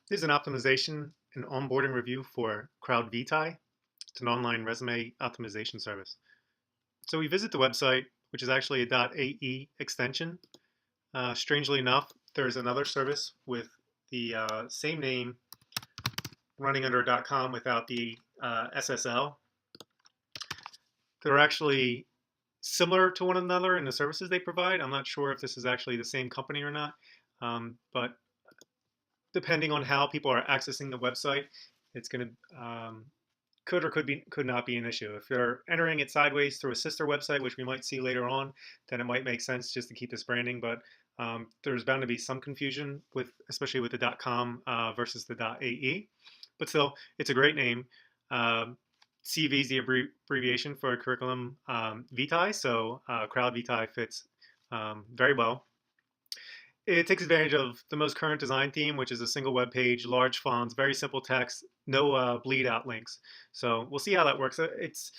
Here's an optimization and onboarding review for crowdvit. It's an online resume optimization service. So we visit the website, which is actually a .ae extension. Strangely enough, there's another service with the same name running under .com without the SSL. They're actually similar to one another in the services they provide. I'm not sure if this is actually the same company or not, but depending on how people are accessing the website, it's going to could or could not be an issue. If you're entering it sideways through a sister website, which we might see later on, then it might make sense just to keep this branding. But there's bound to be some confusion with, especially with the .com versus the .ae. But still, it's a great name. CV is the abbreviation for curriculum vitae, so crowd vitae fits very well. It takes advantage of the most current design theme, which is a single web page, large fonts, very simple text, no bleed out links. So we'll see how that works. It's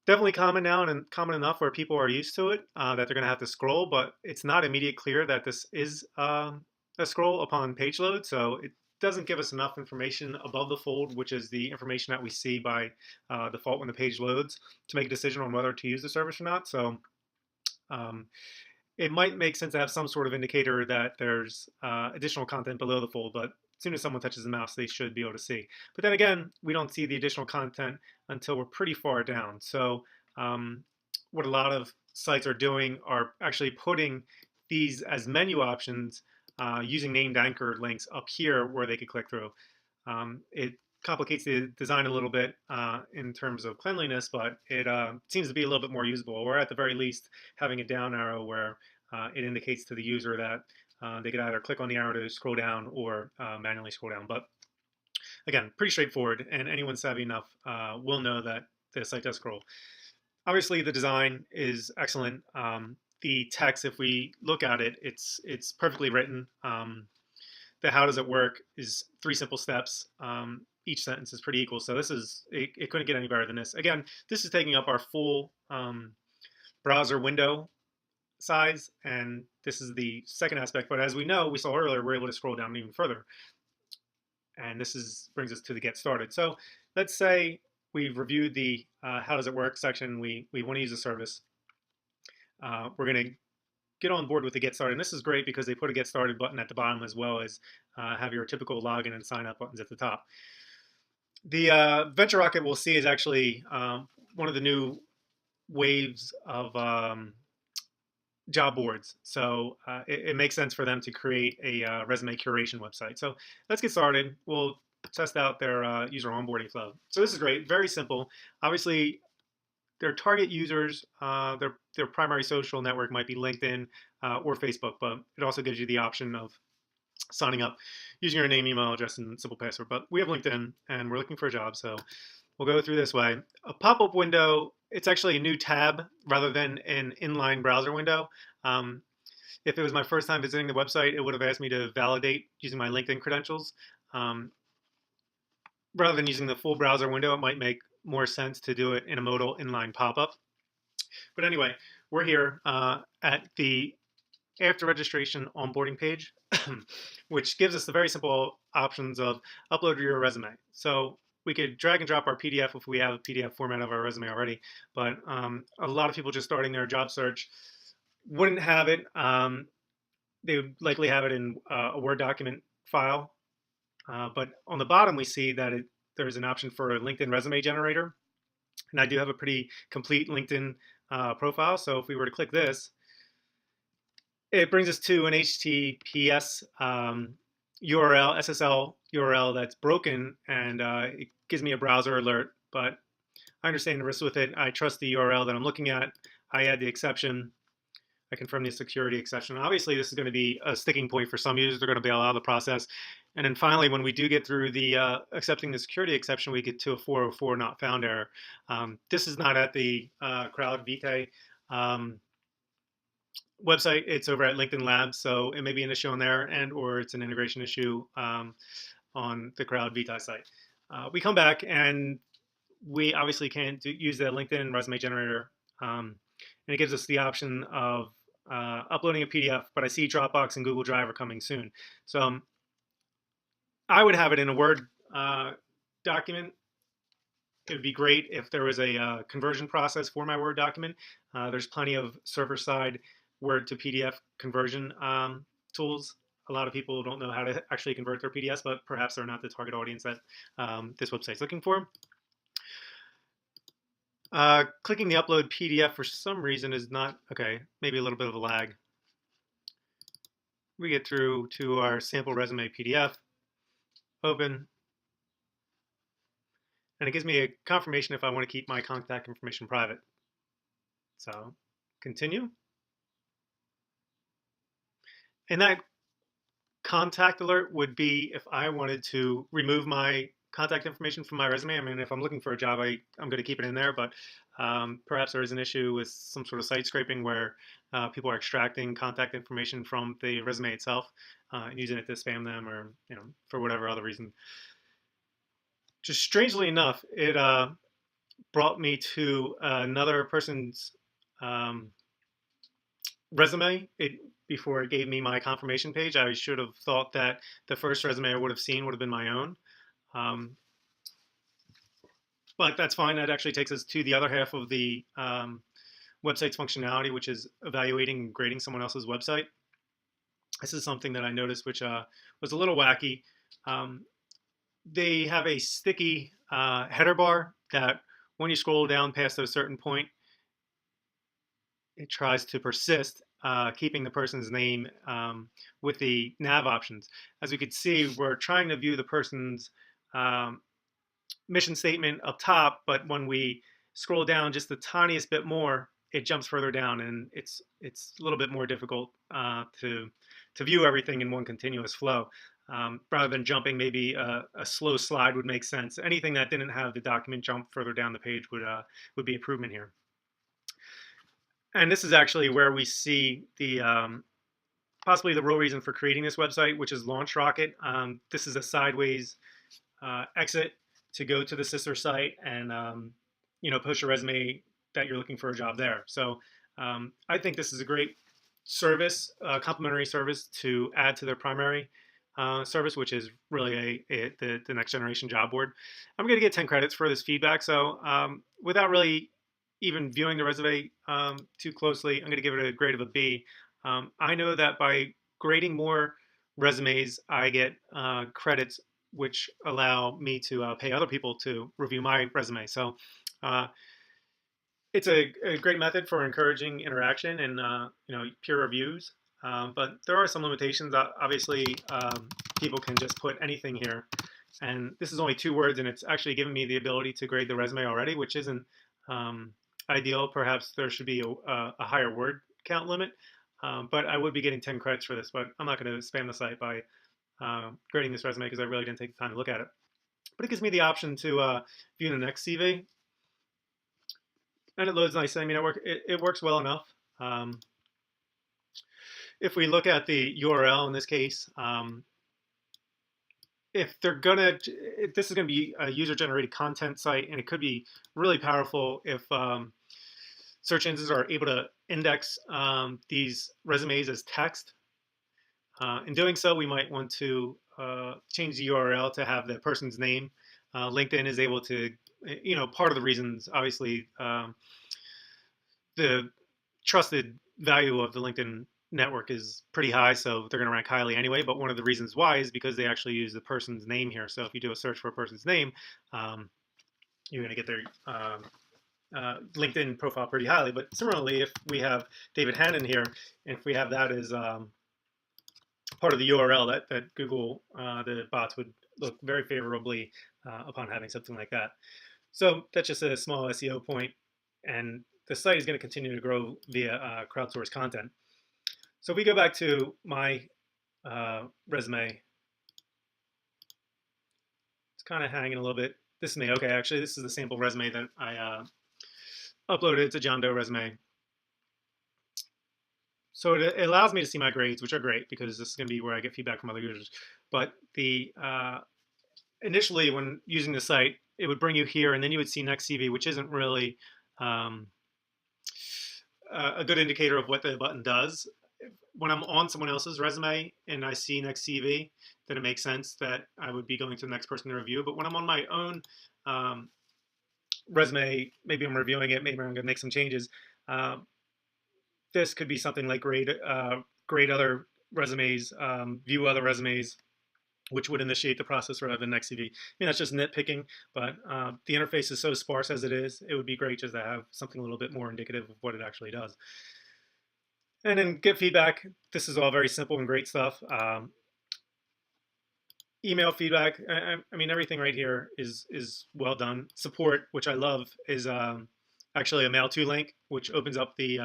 definitely common now and common enough where people are used to it that they're going to have to scroll, but it's not immediate clear that this is a scroll upon page load. So it doesn't give us enough information above the fold, which is the information that we see by default when the page loads, to make a decision on whether to use the service or not. So um, it might make sense to have some sort of indicator that there's additional content below the fold, but as soon as someone touches the mouse, they should be able to see. But then again, we don't see the additional content until we're pretty far down. So what a lot of sites are doing are actually putting these as menu options using named anchor links up here where they could click through. It complicates the design a little bit in terms of cleanliness, but it seems to be a little bit more usable, or at the very least having a down arrow where it indicates to the user that they could either click on the arrow to scroll down or manually scroll down. But again, pretty straightforward, and anyone savvy enough will know that the site does scroll. Obviously, the design is excellent. The text, if we look at it, it's perfectly written. The how does it work is 3 simple steps. Each sentence is pretty equal, so this is it couldn't get any better than this. Again, this is taking up our full browser window size, and this is the second aspect. But as we know, we saw earlier, we're able to scroll down even further, and brings us to the get started. So let's say we've reviewed the how does it work section. We want to use the service. We're going to get on board with the get started. And this is great because they put a get started button at the bottom as well as have your typical login and sign up buttons at the top. The Venture Rocket we'll see is actually one of the new waves of job boards. So it makes sense for them to create a resume curation website. So let's get started. We'll test out their user onboarding flow. So this is great, very simple. Obviously, their target users, their primary social network might be LinkedIn or Facebook, but it also gives you the option of signing up using your name, email address, and simple password. But we have LinkedIn, and we're looking for a job, so we'll go through this way. A pop-up window, it's actually a new tab rather than an inline browser window. If it was my first time visiting the website, it would have asked me to validate using my LinkedIn credentials. Rather than using the full browser window, it might make more sense to do it in a modal inline pop-up. But anyway, we're here at the after registration onboarding page, which gives us the very simple options of upload your resume. So we could drag and drop our PDF if we have a PDF format of our resume already, but a lot of people just starting their job search wouldn't have it. They would likely have it in a Word document file. But on the bottom, we see that there's an option for a LinkedIn resume generator. And I do have a pretty complete LinkedIn profile. So if we were to click this, it brings us to an HTTPS URL, SSL URL that's broken, and it gives me a browser alert. But I understand the risks with it. I trust the URL that I'm looking at. I add the exception. I confirm the security exception. Obviously, this is going to be a sticking point for some users. They're going to bail out of the process. And then finally, when we do get through the accepting the security exception, we get to a 404 not found error. This is not at the crowdvit website. It's over at LinkedIn Labs, so it may be an issue on there, and or it's an integration issue on the crowdvit site. We come back, and we obviously can't use the LinkedIn resume generator, and it gives us the option of uploading a PDF, but I see Dropbox and Google Drive are coming soon. So I would have it in a Word document. It would be great if there was a conversion process for my Word document. There's plenty of server-side Word to PDF conversion tools. A lot of people don't know how to actually convert their PDFs, but perhaps they're not the target audience that this website's looking for. Clicking the upload PDF for some reason is not, okay, maybe a little bit of a lag. We get through to our sample resume PDF, open, and it gives me a confirmation if I want to keep my contact information private. So continue. And that contact alert would be if I wanted to remove my contact information from my resume. I mean, if I'm looking for a job, I'm going to keep it in there, but perhaps there is an issue with some sort of site scraping where people are extracting contact information from the resume itself and using it to spam them, or for whatever other reason. Just strangely enough, it brought me to another person's resume. Before it gave me my confirmation page, I should have thought that the first resume I would have seen would have been my own. But that's fine. That actually takes us to the other half of the website's functionality, which is evaluating and grading someone else's website. This is something that I noticed, which was a little wacky. They have a sticky header bar that when you scroll down past a certain point, it tries to persist, keeping the person's name with the nav options. As we could see, we're trying to view the person's mission statement up top, but when we scroll down just the tiniest bit more, it jumps further down, and it's a little bit more difficult to view everything in one continuous flow. Rather than jumping, maybe a slow slide would make sense. Anything that didn't have the document jump further down the page would be improvement here. And this is actually where we see the possibly the real reason for creating this website, which is Launch Rocket. This is a sideways exit to go to the sister site and post your resume that you're looking for a job there. So I think this is a great service, complementary service to add to their primary service, which is really the next generation job board. I'm going to get 10 credits for this feedback. So without really even viewing the resume too closely, I'm going to give it a grade of a B. I know that by grading more resumes, I get credits which allow me to pay other people to review my resume. So it's a great method for encouraging interaction and peer reviews. But there are some limitations. Obviously, people can just put anything here. And this is only 2 words, and it's actually given me the ability to grade the resume already, which isn't ideal. Perhaps there should be a higher word count limit. But I would be getting 10 credits for this, but I'm not going to spam the site by grading this resume because I really didn't take the time to look at it. But it gives me the option to view the next CV. And it loads nicely. I mean, it works well enough. If we look at the URL in this case, if they're this is gonna be a user-generated content site, and it could be really powerful if search engines are able to index these resumes as text. In doing so, we might want to change the URL to have the person's name. LinkedIn is able to, part of the reasons, obviously, the trusted value of the LinkedIn network is pretty high, so they're going to rank highly anyway. But one of the reasons why is because they actually use the person's name here. So if you do a search for a person's name, you're going to get their LinkedIn profile pretty highly. But similarly, if we have David Hannon here, and if we have that as part of the URL, that Google, the bots would look very favorably upon having something like that. So that's just a small SEO point, and the site is going to continue to grow via crowdsourced content. So if we go back to my resume, it's kind of hanging a little bit. This is me. Okay, actually, this is the sample resume that I uploaded to John Doe resume. So it allows me to see my grades, which are great because this is going to be where I get feedback from other users. But initially, when using the site, it would bring you here, and then you would see Next CV, which isn't really a good indicator of what the button does. When I'm on someone else's resume and I see Next CV, then it makes sense that I would be going to the next person to review. But when I'm on my own resume, maybe I'm reviewing it, maybe I'm going to make some changes. This could be something like grade other resumes, view other resumes, which would initiate the process rather than next CV. I mean, that's just nitpicking, but the interface is so sparse as it is, it would be great just to have something a little bit more indicative of what it actually does. And then get feedback. This is all very simple and great stuff. Email feedback. I mean, everything right here is well done. Support, which I love, is actually a mail to link, which opens up the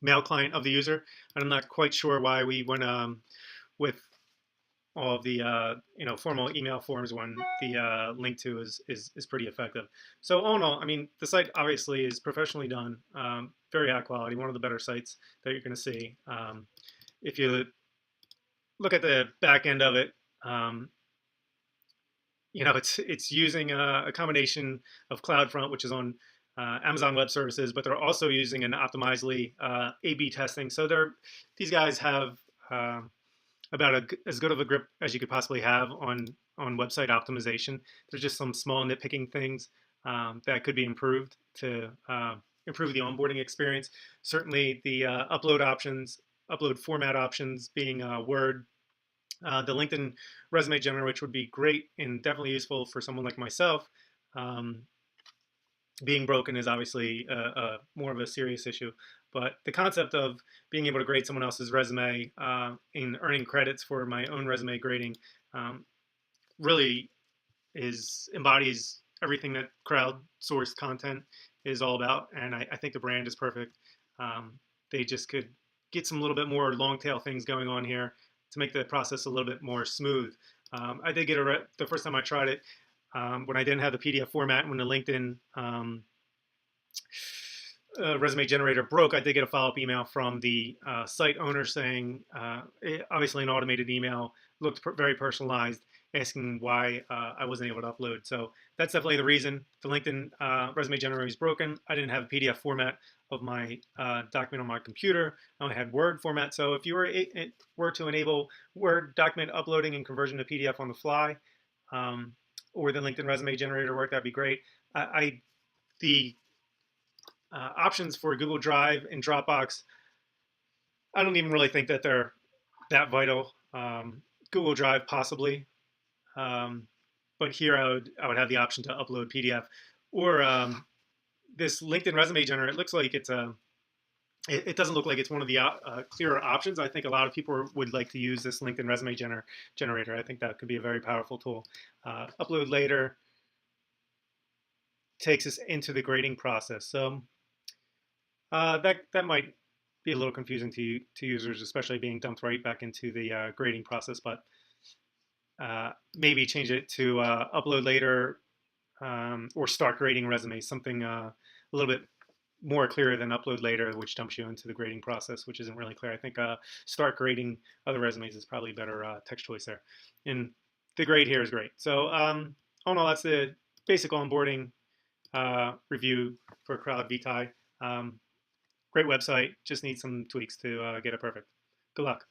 mail client of the user. And I'm not quite sure why we went with all of the formal email forms when the link to is pretty effective. So all in all, I mean, the site obviously is professionally done, very high quality, one of the better sites that you're going to see. If you look at the back end of it, it's using a combination of CloudFront, which is on Amazon Web Services, but they're also using an Optimizely A/B testing. So these guys have about as good of a grip as you could possibly have on website optimization. There's just some small nitpicking things that could be improved to improve the onboarding experience. Certainly the upload format options being Word, the LinkedIn resume generator, which would be great and definitely useful for someone like myself. Being broken is obviously more of a serious issue. But the concept of being able to grade someone else's resume and earning credits for my own resume grading really embodies everything that crowdsourced content is all about. And I think the brand is perfect. They just could get some little bit more long tail things going on here to make the process a little bit more smooth. I did get the first time I tried it, when I didn't have the PDF format, when the LinkedIn resume generator broke, I did get a follow-up email from the site owner saying, obviously an automated email, looked very personalized, asking why I wasn't able to upload. So that's definitely the reason. The LinkedIn resume generator is broken. I didn't have a PDF format of my document on my computer. I only had Word format. So if you were to enable Word document uploading and conversion to PDF on the fly, or the LinkedIn resume generator work, that'd be great. The options for Google Drive and Dropbox, I don't even really think that they're that vital. Google Drive possibly, but here I would have the option to upload PDF, or this LinkedIn resume generator. It looks like it's it doesn't look like it's one of the clearer options. I think a lot of people would like to use this LinkedIn resume generator. I think that could be a very powerful tool. Upload later takes us into the grading process. So that might be a little confusing to users, especially being dumped right back into the grading process. But maybe change it to upload later or start grading resumes, something a little bit more clear than upload later, which dumps you into the grading process, which isn't really clear. I think start grading other resumes is probably a better text choice there. And the grade here is great. So all in all, that's the basic onboarding review for crowdvit. Great website, just needs some tweaks to get it perfect. Good luck.